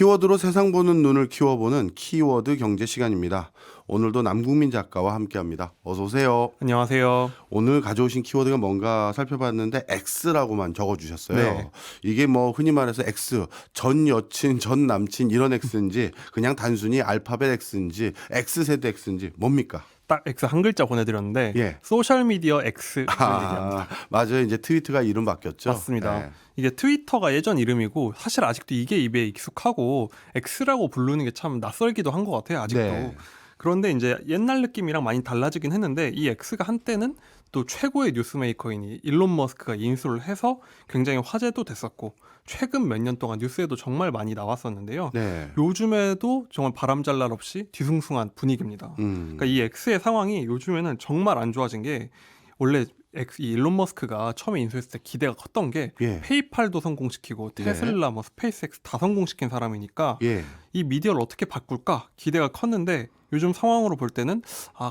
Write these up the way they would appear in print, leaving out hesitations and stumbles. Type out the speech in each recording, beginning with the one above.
키워드로 세상 보는 눈을 키워보는 키워드 경제 시간입니다. 오늘도 남국민 작가와 함께합니다. 어서 오세요. 안녕하세요. 오늘 가져오신 키워드가 뭔가 살펴봤는데 X라고만 적어주셨어요. 네. 이게 뭐 흔히 말해서 X, 전 여친, 전 남친 이런 X인지 그냥 단순히 알파벳 X인지 X세대 X인지 뭡니까? 딱 X 한 글자 보내드렸는데 예. 소셜미디어 X를 얘기합니다. 맞아요. 이제 트위터가 이름 바뀌었죠. 맞습니다. 네. 이게 트위터가 예전 이름이고 사실 아직도 이게 입에 익숙하고 X라고 부르는 게 참 낯설기도 한 것 같아요. 아직도. 네. 그런데 이제 옛날 느낌이랑 많이 달라지긴 했는데 이 X가 한때는 또 최고의 뉴스메이커인 일론 머스크가 인수를 해서 굉장히 화제도 됐었고 최근 몇 년 동안 뉴스에도 정말 많이 나왔었는데요. 네. 요즘에도 정말 바람잘 날 없이 뒤숭숭한 분위기입니다. 그러니까 이 X의 상황이 요즘에는 정말 안 좋아진 게 원래 이 일론 머스크가 처음에 인수했을 때 기대가 컸던 게 예. 페이팔도 성공시키고 테슬라, 뭐 스페이스X 다 성공시킨 사람이니까 예. 이 미디어를 어떻게 바꿀까 기대가 컸는데 요즘 상황으로 볼 때는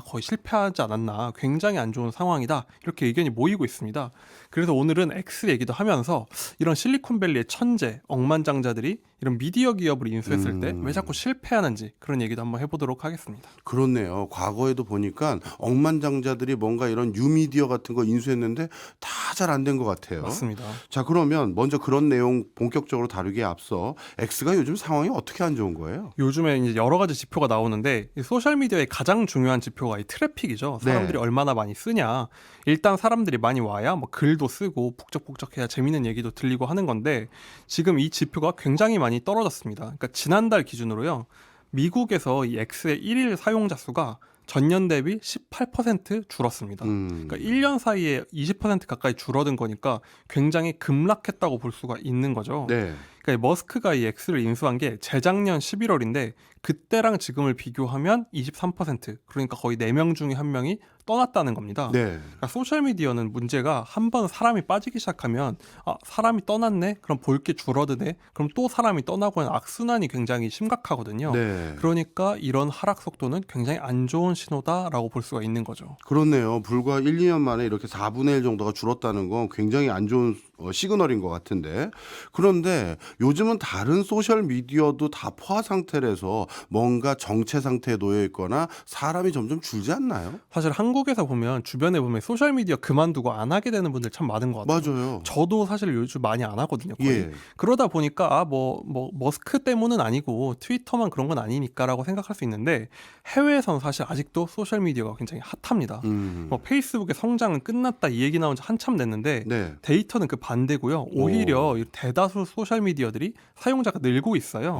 거의 실패하지 않았나 굉장히 안 좋은 상황이다 이렇게 의견이 모이고 있습니다. 그래서 오늘은 X 얘기도 하면서 이런 실리콘밸리의 천재 억만장자들이 이런 미디어 기업을 인수했을 때 왜 자꾸 실패하는지 그런 얘기도 한번 해보도록 하겠습니다. 그렇네요. 과거에도 보니까 억만장자들이 뭔가 이런 뉴미디어 같은 거 인수했는데 다 잘 안 된 것 같아요. 맞습니다. 자, 그러면 먼저 그런 내용 본격적으로 다루기에 앞서 X가 요즘 상황이 어떻게 안 좋은 거예요? 요즘에 이제 여러 가지 지표가 나오는데 이 소셜미디어의 가장 중요한 지표가 이 트래픽이죠. 사람들이 네. 얼마나 많이 쓰냐. 일단 사람들이 많이 와야 뭐 글도 쓰고 북적북적해야 재밌는 얘기도 들리고 하는 건데 지금 이 지표가 굉장히 많이 떨어졌습니다. 그러니까 지난달 기준으로요. 미국에서 이 X의 1일 사용자 수가 전년 대비 18% 줄었습니다. 그러니까 1년 사이에 20% 가까이 줄어든 거니까 굉장히 급락했다고 볼 수가 있는 거죠. 네. 그러니까 이 머스크가 이 X를 인수한 게 재작년 11월인데 그때랑 지금을 비교하면 23% 그러니까 거의 4명 중에 1명이 떠났다는 겁니다. 네. 그러니까 소셜미디어는 문제가 한번 사람이 빠지기 시작하면 사람이 떠났네? 그럼 볼 게 줄어드네? 그럼 또 사람이 떠나고 하는 악순환이 굉장히 심각하거든요. 네. 그러니까 이런 하락 속도는 굉장히 안 좋은 신호다라고 볼 수가 있는 거죠. 그렇네요. 불과 1, 2년 만에 이렇게 4분의 1 정도가 줄었다는 건 굉장히 안 좋은 시그널인 것 같은데. 그런데 요즘은 다른 소셜 미디어도 다 포화 상태라서 뭔가 정체 상태에 놓여 있거나 사람이 점점 줄지 않나요? 사실 한국에서 보면 주변에 보면 소셜미디어 그만두고 안 하게 되는 분들 참 많은 것 같아요. 맞아요. 저도 사실 요즘 많이 안 하거든요. 거의. 예. 그러다 보니까 머스크 때문은 아니고 트위터만 그런 건 아니니까라고 생각할 수 있는데 해외에서는 사실 아직도 소셜 미디어가 굉장히 핫합니다. 뭐 페이스북의 성장은 끝났다 이 얘기 나온 지 한참 됐는데 네. 데이터는 그 반대고요. 오히려 이 대다수 소셜 미디어들이 사용자가 늘고 있어요.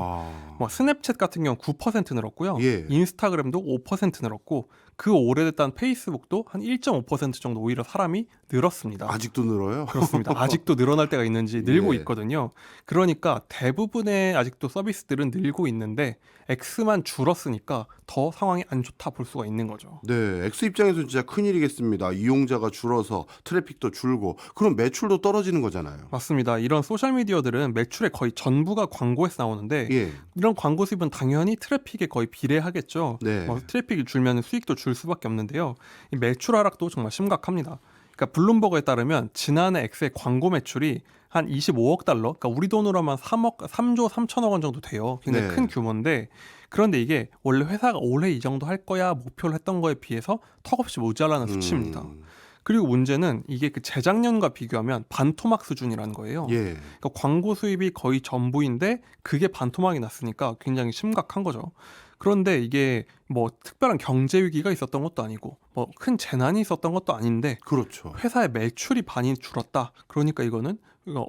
뭐 스냅챗 같은 경우 9% 늘었고요. 예. 인스타그램도 5% 늘었고 그 오래됐다는 페이스북도 한 1.5% 정도 오히려 사람이 늘었습니다. 아직도 늘어요? 그렇습니다. 아직도 늘어날 때가 있는지 늘고 예. 있거든요. 그러니까 대부분의 아직도 서비스들은 늘고 있는데 X만 줄었으니까 더 상황이 안 좋다 볼 수가 있는 거죠. 네, X 입장에서는 진짜 큰일이겠습니다. 이용자가 줄어서 트래픽도 줄고 그럼 매출도 떨어지는 거잖아요. 맞습니다. 이런 소셜미디어들은 매출의 거의 전부가 광고에서 나오는데 예. 이런 광고 수입은 당연히 트래픽에 거의 비례하겠죠. 네. 트래픽이 줄면 수익도 줄 수밖에 없는데요. 이 매출 하락도 정말 심각합니다. 그러니까 블룸버그에 따르면 지난해 X의 광고 매출이 한 25억 달러, 그러니까 우리 돈으로 하면 3조 3천억 원 정도 돼요. 굉장히 네. 큰 규모인데 그런데 이게 원래 회사가 올해 이 정도 할 거야 목표를 했던 거에 비해서 턱없이 모자라는 수치입니다. 그리고 문제는 이게 그 재작년과 비교하면 반토막 수준이라는 거예요. 예. 그러니까 광고 수입이 거의 전부인데 그게 반토막이 났으니까 굉장히 심각한 거죠. 그런데 이게 뭐 특별한 경제 위기가 있었던 것도 아니고 뭐 큰 재난이 있었던 것도 아닌데 그렇죠. 회사의 매출이 반이 줄었다. 그러니까 이거는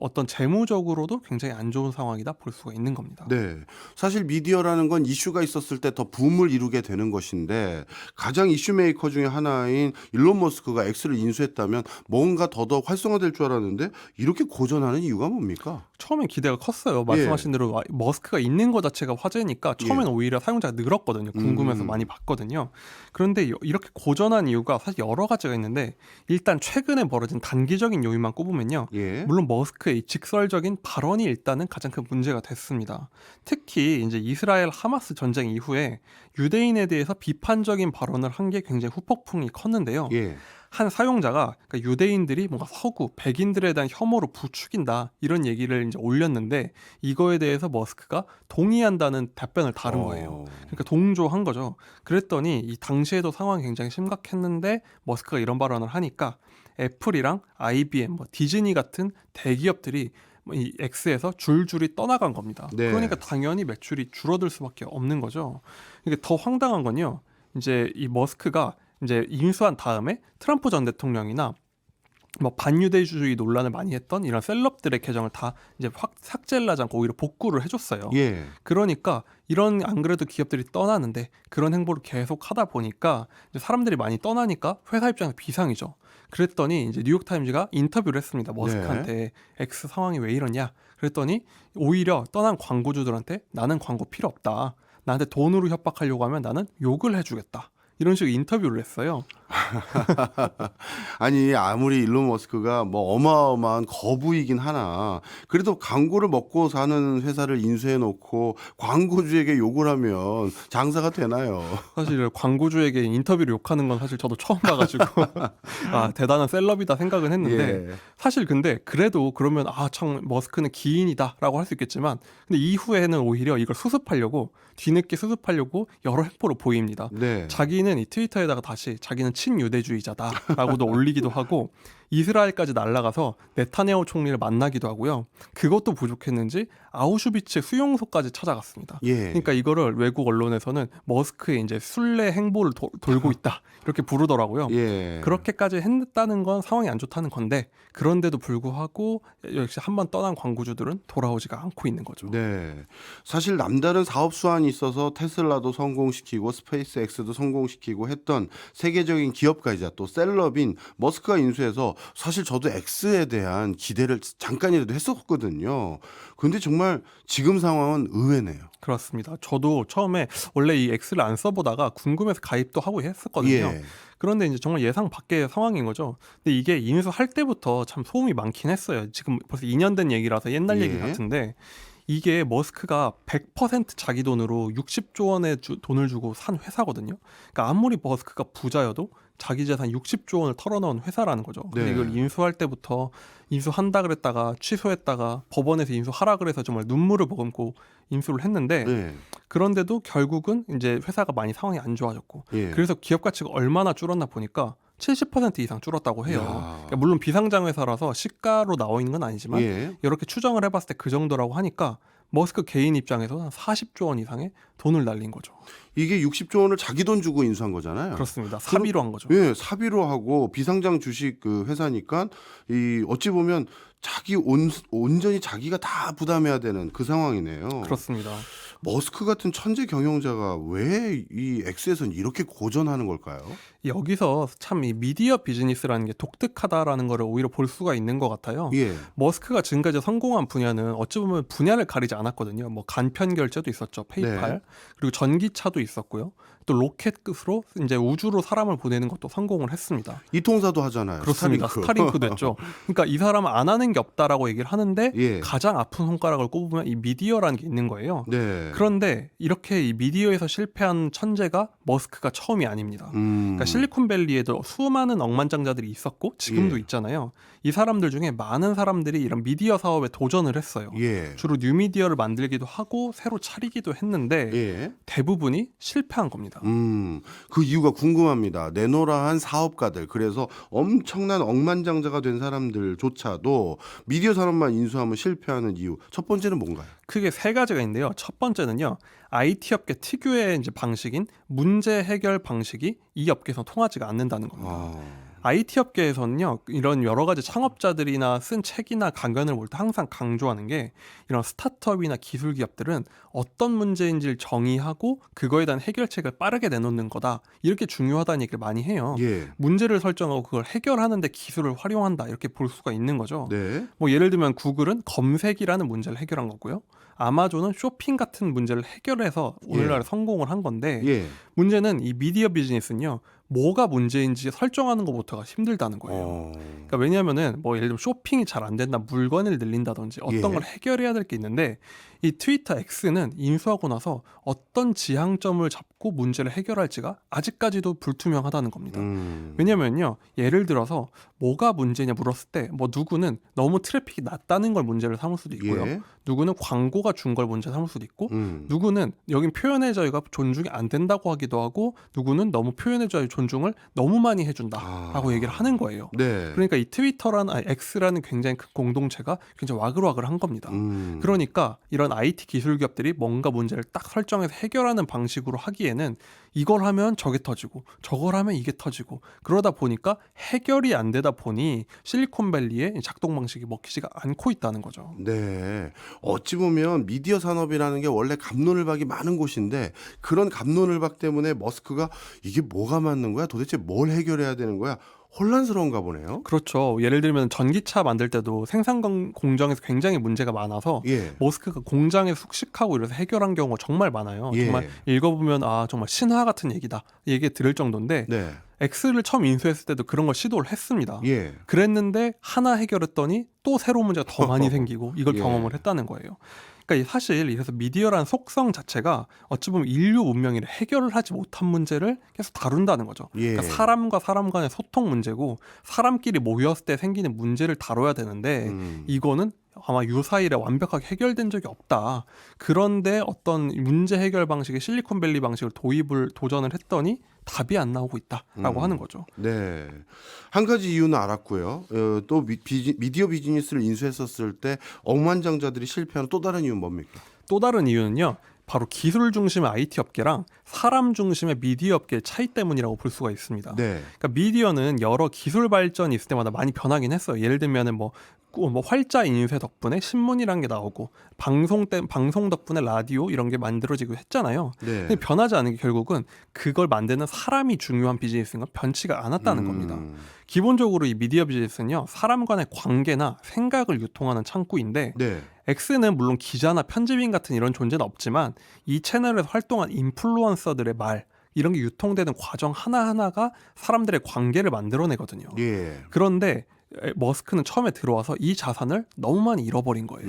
어떤 재무적으로도 굉장히 안 좋은 상황이다 볼 수가 있는 겁니다. 네. 사실 미디어라는 건 이슈가 있었을 때 더 붐을 이루게 되는 것인데 가장 이슈 메이커 중에 하나인 일론 머스크가 X를 인수했다면 뭔가 더더욱 활성화될 줄 알았는데 이렇게 고전하는 이유가 뭡니까? 처음엔 기대가 컸어요. 말씀하신 대로 머스크가 있는 것 자체가 화제니까 처음엔 오히려 사용자가 늘었거든요. 궁금해서 많이 봤거든요. 그런데 이렇게 고전한 이유가 사실 여러 가지가 있는데 일단 최근에 벌어진 단기적인 요인만 꼽으면요. 예. 물론 머스크의 이 직설적인 발언이 일단은 가장 큰 문제가 됐습니다. 특히 이제 이스라엘 하마스 전쟁 이후에 유대인에 대해서 비판적인 발언을 한 게 굉장히 후폭풍이 컸는데요. 예. 한 사용자가 그러니까 유대인들이 뭔가 서구 백인들에 대한 혐오로 부추긴다 이런 얘기를 이제 올렸는데 이거에 대해서 머스크가 동의한다는 답변을 다른 거예요. 그러니까 동조한 거죠. 그랬더니 이 당시에도 상황이 굉장히 심각했는데 머스크가 이런 발언을 하니까 애플이랑 IBM, 뭐 디즈니 같은 대기업들이 이 X에서 줄줄이 떠나간 겁니다. 네. 그러니까 당연히 매출이 줄어들 수밖에 없는 거죠. 이게 더 황당한 건요. 이제 이 머스크가 이제 인수한 다음에 트럼프 전 대통령이나 뭐 반유대주의 논란을 많이 했던 이런 셀럽들의 계정을 다 이제 확 삭제를 하지 않고 오히려 복구를 해줬어요. 예. 그러니까 이런 안 그래도 기업들이 떠나는데 그런 행보를 계속 하다 보니까 이제 사람들이 많이 떠나니까 회사 입장에서 비상이죠. 그랬더니 이제 뉴욕타임즈가 인터뷰를 했습니다. 머스크한테 X 상황이 왜 이러냐? 그랬더니 오히려 떠난 광고주들한테 나는 광고 필요 없다. 나한테 돈으로 협박하려고 하면 나는 욕을 해주겠다. 이런 식으로 인터뷰를 했어요. 아니 아무리 일론 머스크가 뭐 어마어마한 거부이긴 하나 그래도 광고를 먹고 사는 회사를 인수해 놓고 광고주에게 욕을 하면 장사가 되나요? 사실 광고주에게 인터뷰를 욕하는 건 사실 저도 처음 봐가지고 아 대단한 셀럽이다 생각은 했는데 예. 사실 근데 그래도 그러면 아 참 머스크는 기인이다라고 할 수 있겠지만 근데 이후에는 오히려 이걸 수습하려고 뒤늦게 수습하려고 여러 행보를 보입니다. 네. 자기는 이 트위터에다가 다시 자기는 친유대주의자다라고도 올리기도 하고 이스라엘까지 날아가서 네타냐후 총리를 만나기도 하고요. 그것도 부족했는지 아우슈비츠 수용소까지 찾아갔습니다. 예. 그러니까 이거를 외국 언론에서는 머스크의 이제 순례 행보를 돌고 있다 이렇게 부르더라고요. 예. 그렇게까지 했다는 건 상황이 안 좋다는 건데 그런데도 불구하고 역시 한 번 떠난 광고주들은 돌아오지가 않고 있는 거죠. 네. 사실 남다른 사업 수완이 있어서 테슬라도 성공시키고 스페이스X도 성공시키고 했던 세계적인 기업가이자 또 셀럽인 머스크가 인수해서 사실 저도 X에 대한 기대를 잠깐이라도 했었거든요. 근데 정말 지금 상황은 의외네요. 그렇습니다. 저도 처음에 원래 이 X를 안 써보다가 궁금해서 가입도 하고 했었거든요. 예. 그런데 이제 정말 예상 밖의 상황인 거죠. 근데 이게 인수할 때부터 참 소음이 많긴 했어요. 지금 벌써 2년 된 얘기라서 옛날 얘기 예. 같은데 이게 머스크가 100% 자기 돈으로 60조 원의 돈을 주고 산 회사거든요. 그러니까 아무리 머스크가 부자여도 자기 재산 60조 원을 털어넣은 회사라는 거죠. 근데 네. 이걸 인수할 때부터 인수한다 그랬다가 취소했다가 법원에서 인수하라 그래서 정말 눈물을 머금고 인수를 했는데 네. 그런데도 결국은 이제 회사가 많이 상황이 안 좋아졌고 예. 그래서 기업 가치가 얼마나 줄었나 보니까 70% 이상 줄었다고 해요. 야. 그러니까 물론 비상장 회사라서 시가로 나와 있는 건 아니지만 예. 이렇게 추정을 해봤을 때 그 정도라고 하니까 머스크 개인 입장에서 한 40조 원 이상의 돈을 날린 거죠. 이게 60조 원을 자기 돈 주고 인수한 거잖아요. 그렇습니다. 사비로 한 거죠. 예, 사비로 하고 비상장 주식 그 회사니까 이 어찌 보면 자기 온전히 자기가 다 부담해야 되는 그 상황이네요. 그렇습니다. 머스크 같은 천재 경영자가 왜 이 X에서는 이렇게 고전하는 걸까요? 여기서 참 이 미디어 비즈니스라는 게 독특하다라는 거를 오히려 볼 수가 있는 것 같아요. 예. 머스크가 지금까지 성공한 분야는 어찌 보면 분야를 가리지 않았거든요. 뭐 간편 결제도 있었죠. 페이팔. 네. 그리고 전기차도 있었고요. 또 로켓으로 이제 우주로 사람을 보내는 것도 성공을 했습니다. 이통사도 하잖아요. 그렇습니다. 스타링크도 했죠. 그러니까 이 사람은 안 하는 게 없다라고 얘기를 하는데 예. 가장 아픈 손가락을 꼽으면 이 미디어라는 게 있는 거예요. 네. 그런데 이렇게 이 미디어에서 실패한 천재가 머스크가 처음이 아닙니다. 그러니까 실리콘밸리에도 수많은 억만장자들이 있었고 지금도 예. 있잖아요. 이 사람들 중에 많은 사람들이 이런 미디어 사업에 도전을 했어요. 예. 주로 뉴미디어를 만들기도 하고 새로 차리기도 했는데 예. 대부분이 실패한 겁니다. 그 이유가 궁금합니다. 내노라한 사업가들, 그래서 엄청난 억만장자가 된 사람들조차도 미디어 산업만 인수하면 실패하는 이유. 첫 번째는 뭔가요? 크게 세 가지가 있는데요. 첫 번째는요. IT 업계 특유의 이제 방식인 문제 해결 방식이 이 업계에서 통하지가 않는다는 겁니다. IT 업계에서는요, 이런 여러 가지 창업자들이나 쓴 책이나 강연을 볼 때 항상 강조하는 게 이런 스타트업이나 기술 기업들은 어떤 문제인지를 정의하고 그거에 대한 해결책을 빠르게 내놓는 거다. 이렇게 중요하다는 얘기를 많이 해요. 예. 문제를 설정하고 그걸 해결하는데 기술을 활용한다. 이렇게 볼 수가 있는 거죠. 네. 뭐 예를 들면 구글은 검색이라는 문제를 해결한 거고요. 아마존은 쇼핑 같은 문제를 해결해서 오늘날에 성공을 한 건데 예. 문제는 이 미디어 비즈니스는요. 뭐가 문제인지 설정하는 것부터가 힘들다는 거예요. 그러니까 왜냐하면은 뭐 예를 들면 쇼핑이 잘 안 된다, 물건을 늘린다든지 어떤 예. 걸 해결해야 될 게 있는데 이 트위터 X는 인수하고 나서 어떤 지향점을 잡고 문제를 해결할지가 아직까지도 불투명하다는 겁니다. 왜냐면요, 예를 들어서 뭐가 문제냐 물었을 때 뭐 누구는 너무 트래픽이 낮다는 걸 문제를 삼을 수도 있고요. 예. 누구는 광고가 준 걸 문제 삼을 수도 있고, 누구는 여긴 표현의 자유가 존중이 안 된다고 하기도 하고, 누구는 너무 표현의 자유 존중을 너무 많이 해준다라고 얘기를 하는 거예요. 네. 그러니까 이 X라는 굉장히 큰 공동체가 굉장히 와글와글한 겁니다. 그러니까 이런 IT 기술 기업들이 뭔가 문제를 딱 설정해서 해결하는 방식으로 하기에는 이걸 하면 저게 터지고 저걸 하면 이게 터지고, 그러다 보니까 해결이 안 되다 보니 실리콘밸리의 작동 방식이 먹히지가 않고 있다는 거죠. 네. 어찌 보면 미디어 산업이라는 게 원래 갑론을박이 많은 곳인데, 그런 갑론을박 때문에 머스크가 이게 뭐가 맞는 거야? 도대체 뭘 해결해야 되는 거야? 혼란스러운가 보네요. 그렇죠. 예를 들면 전기차 만들 때도 생산 공정에서 굉장히 문제가 많아서 예. 머스크가 공장에 숙식하고 이래서 해결한 경우가 정말 많아요. 예. 정말 읽어보면 정말 신화 같은 얘기다, 얘기 들을 정도인데, 네. X를 처음 인수했을 때도 그런 걸 시도를 했습니다. 예. 그랬는데 하나 해결했더니 또 새로운 문제가 더 많이 생기고 이걸 예. 경험을 했다는 거예요. 그러니까 사실 이래서 미디어라는 속성 자체가 어찌 보면 인류 문명이 해결을 하지 못한 문제를 계속 다룬다는 거죠. 예. 그러니까 사람과 사람 간의 소통 문제고, 사람끼리 모였을 때 생기는 문제를 다뤄야 되는데 이거는 아마 유사일에 완벽하게 해결된 적이 없다. 그런데 어떤 문제 해결 방식의 실리콘밸리 방식을 도전을 했더니 답이 안 나오고 있다라고 하는 거죠. 네. 한 가지 이유는 알았고요. 또 미디어 비즈니스를 인수했었을 때 억만장자들이 실패하는 또 다른 이유는 뭡니까? 또 다른 이유는요, 바로 기술 중심의 IT 업계랑 사람 중심의 미디어 업계의 차이 때문이라고 볼 수가 있습니다. 네. 그러니까 미디어는 여러 기술 발전이 있을 때마다 많이 변하긴 했어요. 예를 들면은 뭐 활자 인쇄 덕분에 신문이란 게 나오고, 방송 덕분에 라디오 이런 게 만들어지고 했잖아요. 네. 근데 변하지 않은 게 결국은 그걸 만드는 사람이 중요한 비즈니스인 건 변치가 않았다는 겁니다. 기본적으로 이 미디어 비즈니스는요, 사람 간의 관계나 생각을 유통하는 창구인데, 네. X는 물론 기자나 편집인 같은 이런 존재는 없지만 이 채널에서 활동한 인플루언서들의 말, 이런 게 유통되는 과정 하나하나가 사람들의 관계를 만들어내거든요. 예. 그런데 머스크는 처음에 들어와서 이 자산을 너무 많이 잃어버린 거예요.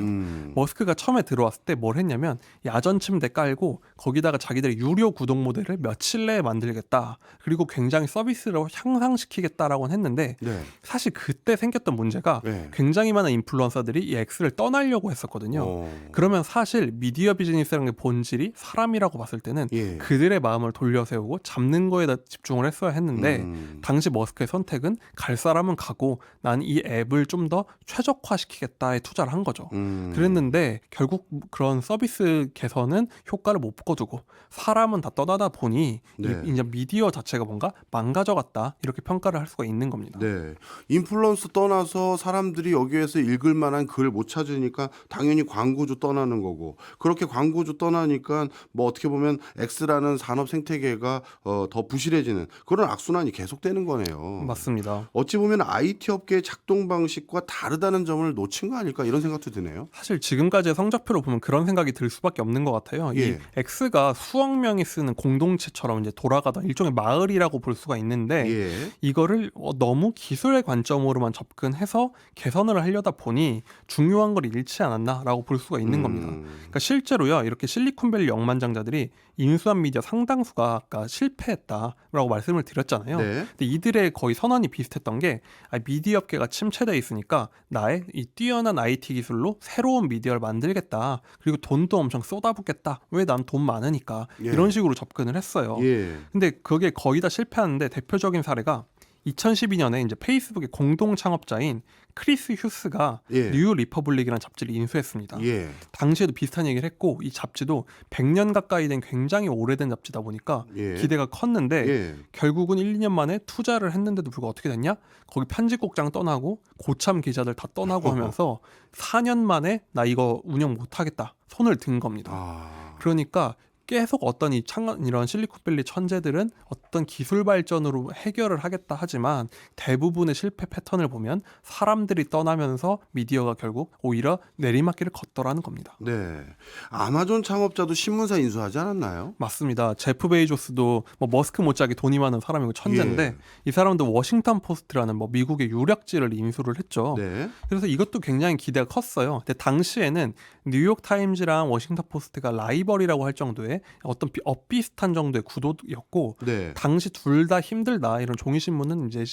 머스크가 처음에 들어왔을 때 뭘 했냐면, 야전 침대 깔고 거기다가 자기들의 유료 구독 모델을 며칠 내에 만들겠다, 그리고 굉장히 서비스를 향상시키겠다라고 했는데, 네. 사실 그때 생겼던 문제가 네. 굉장히 많은 인플루언서들이 이 X를 떠나려고 했었거든요. 그러면 사실 미디어 비즈니스라는 게 본질이 사람이라고 봤을 때는 예. 그들의 마음을 돌려세우고 잡는 거에다 집중을 했어야 했는데, 당시 머스크의 선택은 갈 사람은 가고 난 이 앱을 좀 더 최적화시키겠다에 투자를 한 거죠. 그랬는데 결국 그런 서비스 개선은 효과를 못 거두고 사람은 다 떠나다 보니 네. 이제 미디어 자체가 뭔가 망가져갔다, 이렇게 평가를 할 수가 있는 겁니다. 네. 인플루언서 떠나서 사람들이 여기에서 읽을 만한 글 못 찾으니까 당연히 광고주 떠나는 거고, 그렇게 광고주 떠나니까 뭐 어떻게 보면 X라는 산업 생태계가 더 부실해지는 그런 악순환이 계속되는 거네요. 맞습니다. 어찌 보면 IT 업계의 작동 방식과 다르다는 점을 놓친 거 아닐까, 이런 생각도 드네요. 사실 지금까지의 성적표로 보면 그런 생각이 들 수밖에 없는 것 같아요. 예. 이 X가 수억 명이 쓰는 공동체처럼 이제 돌아가던 일종의 마을이라고 볼 수가 있는데, 예. 이거를 너무 기술의 관점으로만 접근해서 개선을 하려다 보니 중요한 걸 잃지 않았나라고 볼 수가 있는 겁니다. 그러니까 실제로요, 이렇게 실리콘밸리 억만장자들이 인수한 미디어 상당수가 아까 실패했다라고 말씀을 드렸잖아요. 네. 근데 이들의 거의 선언이 비슷했던 게, 미디어 업계가 침체돼 있으니까 나의 이 뛰어난 IT 기술로 새로운 미디어를 만들겠다, 그리고 돈도 엄청 쏟아붓겠다, 왜 난 돈 많으니까, 예. 이런 식으로 접근을 했어요. 예. 근데 그게 거의 다 실패하는데, 대표적인 사례가 2012년에 이제 페이스북의 공동 창업자인 크리스 휴스가 예. 뉴 리퍼블릭이라는 잡지를 인수했습니다. 예. 당시에도 비슷한 얘기를 했고, 이 잡지도 100년 가까이 된 굉장히 오래된 잡지다 보니까 예. 기대가 컸는데 예. 결국은 1, 2년 만에 투자를 했는데도 불구하고 어떻게 됐냐? 거기 편집국장 떠나고 고참 기자들 다 떠나고 하면서 4년 만에 나 이거 운영 못하겠다, 손을 든 겁니다. 아. 그러니까 계속 어떤 이런 실리콘밸리 천재들은 어떤 기술 발전으로 해결을 하겠다 하지만 대부분의 실패 패턴을 보면 사람들이 떠나면서 미디어가 결국 오히려 내리막길을 걷더라는 겁니다. 네. 아마존 창업자도 신문사 인수하지 않았나요? 맞습니다. 제프 베이조스도 뭐 머스크 못지않게 돈이 많은 사람이고 천재인데 예. 이 사람도 워싱턴 포스트라는 뭐 미국의 유력지를 인수를 했죠. 네. 그래서 이것도 굉장히 기대가 컸어요. 근데 당시에는 뉴욕 타임즈랑 워싱턴 포스트가 라이벌이라고 할 정도의 어떤 엇비슷한 정도의 구도였고 네. 당시 둘 다 힘들다 이런 종이 신문은 이제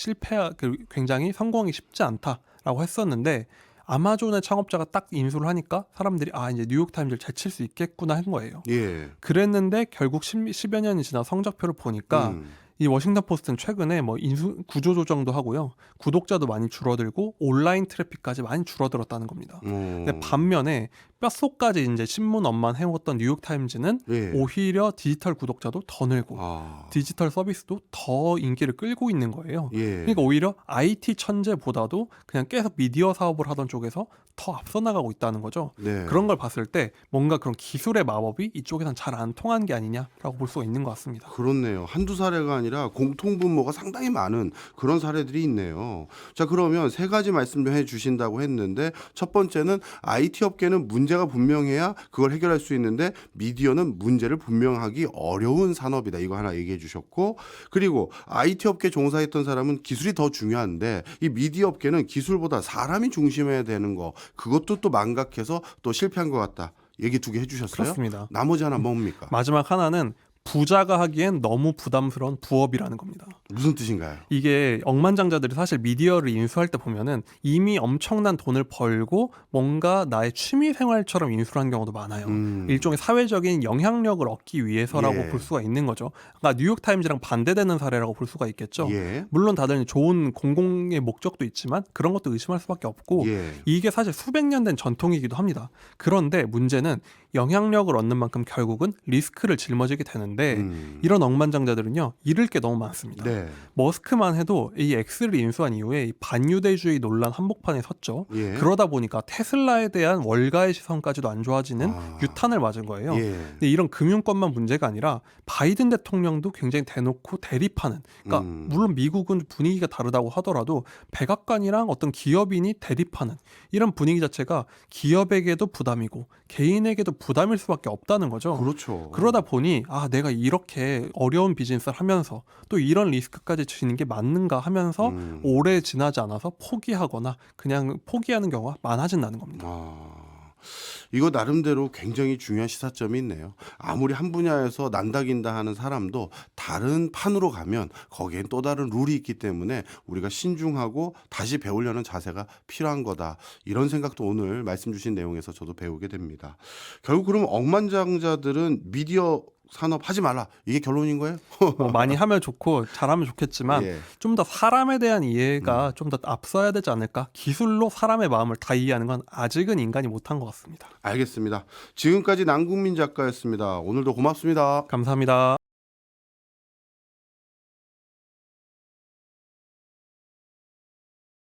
굉장히 성공하기 쉽지 않다라고 했었는데 아마존의 창업자가 딱 인수를 하니까 사람들이 이제 뉴욕 타임즈를 제칠 수 있겠구나 한 거예요. 예. 그랬는데 결국 10여 년이 지나 성적표를 보니까 이 워싱턴 포스트는 최근에 뭐 인수 구조 조정도 하고요. 구독자도 많이 줄어들고 온라인 트래픽까지 많이 줄어들었다는 겁니다. 근데 반면에 뼛속까지 이제 신문 업만 해왔던 뉴욕 타임즈는 예. 오히려 디지털 구독자도 더 늘고 디지털 서비스도 더 인기를 끌고 있는 거예요. 예. 그러니까 오히려 IT 천재보다도 그냥 계속 미디어 사업을 하던 쪽에서 더 앞서 나가고 있다는 거죠. 네. 그런 걸 봤을 때 뭔가 그런 기술의 마법이 이쪽에선 잘 안 통한 게 아니냐라고 볼 수가 있는 것 같습니다. 그렇네요. 한두 사례가 아니라 공통분모가 상당히 많은 그런 사례들이 있네요. 자, 그러면 세 가지 말씀 좀 해주신다고 했는데 첫 번째는 IT 업계는 문제가 분명해야 그걸 해결할 수 있는데 미디어는 문제를 분명하기 어려운 산업이다. 이거 하나 얘기해 주셨고, 그리고 IT 업계 종사했던 사람은 기술이 더 중요한데 이 미디어 업계는 기술보다 사람이 중심해야 되는 거, 그것도 또 망각해서 또 실패한 것 같다. 얘기 두 개 해주셨어요? 그렇습니다. 나머지 하나 뭡니까? 마지막 하나는 부자가 하기엔 너무 부담스러운 부업이라는 겁니다. 무슨 뜻인가요? 이게 억만장자들이 사실 미디어를 인수할 때 보면은 이미 엄청난 돈을 벌고 뭔가 나의 취미 생활처럼 인수를 한 경우도 많아요. 일종의 사회적인 영향력을 얻기 위해서라고 예. 볼 수가 있는 거죠. 그러니까 뉴욕 타임즈랑 반대되는 사례라고 볼 수가 있겠죠. 예. 물론 다들 좋은 공공의 목적도 있지만 그런 것도 의심할 수밖에 없고 예. 이게 사실 수백 년 된 전통이기도 합니다. 그런데 문제는 영향력을 얻는 만큼 결국은 리스크를 짊어지게 되는데 이런 억만장자들은요 잃을 게 너무 많습니다. 네. 머스크만 해도 이 X를 인수한 이후에 이 반유대주의 논란 한복판에 섰죠. 예. 그러다 보니까 테슬라에 대한 월가의 시선까지도 안 좋아지는 유탄을 맞은 거예요. 예. 근데 이런 금융권만 문제가 아니라 바이든 대통령도 굉장히 대놓고 대립하는, 그러니까 물론 미국은 분위기가 다르다고 하더라도 백악관이랑 어떤 기업인이 대립하는 이런 분위기 자체가 기업에게도 부담이고 개인에게도 부담일 수밖에 없다는 거죠. 그렇죠. 그러다 보니 내가 이렇게 어려운 비즈니스를 하면서 또 이런 리스크까지 지는 게 맞는가 하면서 오래 지나지 않아서 포기하거나 그냥 포기하는 경우가 많아진다는 겁니다. 이거 나름대로 굉장히 중요한 시사점이 있네요. 아무리 한 분야에서 난다긴다 하는 사람도 다른 판으로 가면 거기엔 또 다른 룰이 있기 때문에 우리가 신중하고 다시 배우려는 자세가 필요한 거다. 이런 생각도 오늘 말씀 주신 내용에서 저도 배우게 됩니다. 결국 그럼 억만장자들은 미디어 산업 하지 말라. 이게 결론인 거예요? 뭐 많이 하면 좋고 잘하면 좋겠지만 예. 좀 더 사람에 대한 이해가 좀 더 앞서야 되지 않을까? 기술로 사람의 마음을 다 이해하는 건 아직은 인간이 못한 것 같습니다. 알겠습니다. 지금까지 남국민 작가였습니다. 오늘도 고맙습니다. 감사합니다.